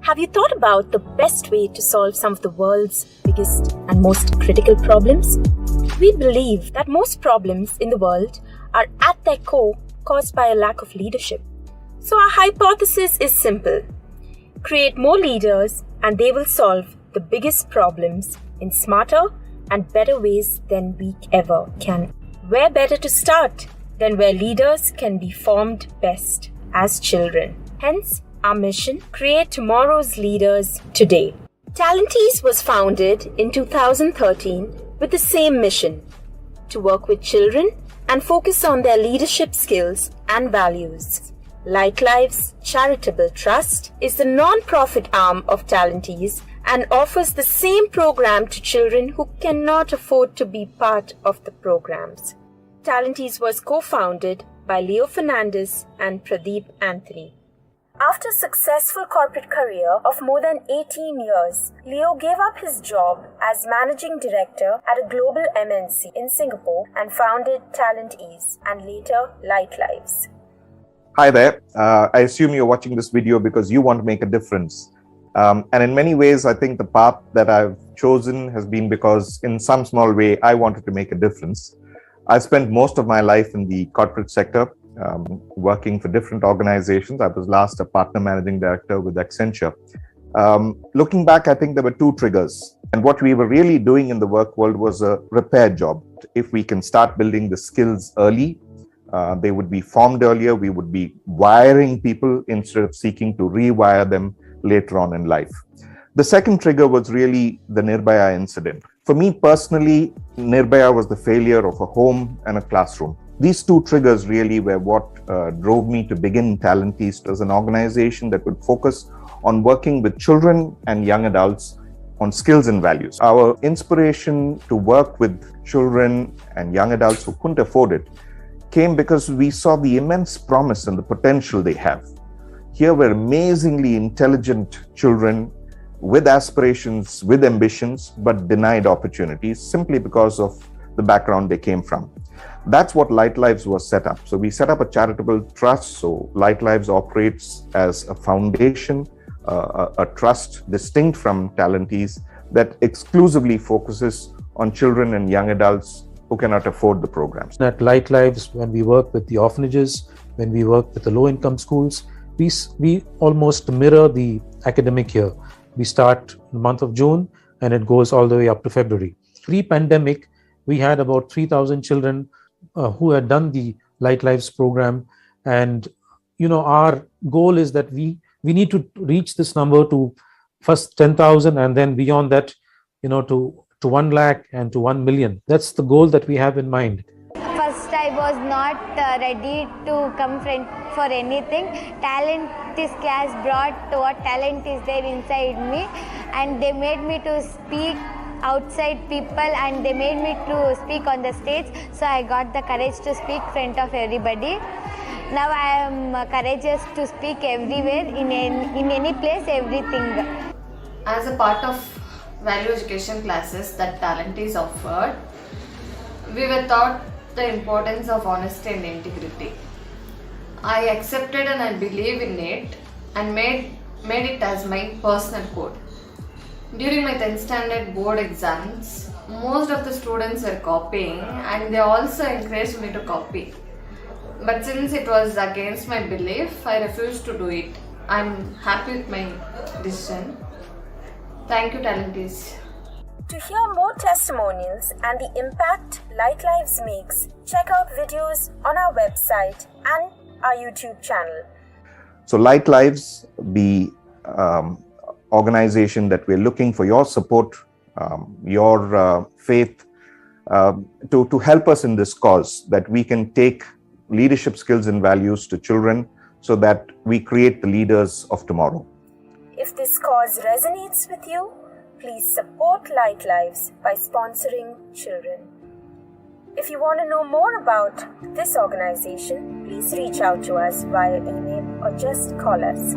Have you thought about the best way to solve some of the world's biggest and most critical problems? We believe that most problems in the world are at their core caused by a lack of leadership. So our hypothesis is simple. Create more leaders and they will solve the biggest problems in smarter and better ways than we ever can. Where better to start than where leaders can be formed best as children? Hence, our mission, create tomorrow's leaders today. Talentees was founded in 2013 with the same mission, to work with children and focus on their leadership skills and values. Light Lives Charitable Trust is the non-profit arm of Talentees and offers the same program to children who cannot afford to be part of the programs. Talentees was co-founded by Leo Fernandez and Pradeep Anthony. After a successful corporate career of more than 18 years, Leo gave up his job as managing director at a global MNC in Singapore and founded Talentees and later Light Lives. Hi there. I assume you're watching this video because you want to make a difference. And in many ways, I think the path that I've chosen has been because in some small way, I wanted to make a difference. I spent most of my life in the corporate sector, working for different organizations. I was last a partner managing director with Accenture. Looking back, I think there were two triggers. And what we were really doing in the work world was a repair job. If we can start building the skills early, they would be formed earlier. We would be wiring people instead of seeking to rewire them later on in life. The second trigger was really the Nirbhaya incident. For me personally, Nirbhaya was the failure of a home and a classroom. These two triggers really were what drove me to begin Talentees as an organization that would focus on working with children and young adults on skills and values. Our inspiration to work with children and young adults who couldn't afford it came because we saw the immense promise and the potential they have. Here were amazingly intelligent children with aspirations, with ambitions, but denied opportunities simply because of the background they came from. That's what Light Lives was set up. So we set up a charitable trust. So Light Lives operates as a foundation, a trust distinct from Talentees that exclusively focuses on children and young adults who cannot afford the programs. At Light Lives, when we work with the orphanages, when we work with the low-income schools, we almost mirror the academic year. We start in the month of June and it goes all the way up to February. Pre-pandemic, we had about 3,000 children who had done the Light Lives program. And, our goal is that we need to reach this number to first 10,000 and then beyond that, to 1 lakh and to 1 million. That's the goal that we have in mind. First, I was not ready to come for anything. Talentees class brought what talent is there inside me, and they made me to speak outside people and they made me to speak on the stage. So I got the courage to speak in front of everybody. Now I am courageous to speak everywhere, in any place, everything. As a part of value education classes that Talentees offered, we were taught the importance of honesty and integrity. I accepted and I believe in it and made it as my personal code. During my 10th standard board exams, most of the students were copying and they also encouraged me to copy. But since it was against my belief, I refused to do it. I'm happy with my decision. Thank you, Talentees. To hear more testimonials and the impact Light Lives makes, check out videos on our website and our YouTube channel. So Light Lives, the organization that we're looking for your support, your faith, to help us in this cause, that we can take leadership skills and values to children so that we create the leaders of tomorrow. If this cause resonates with you, please support Light Lives by sponsoring children. If you want to know more about this organization, please reach out to us via email or just call us.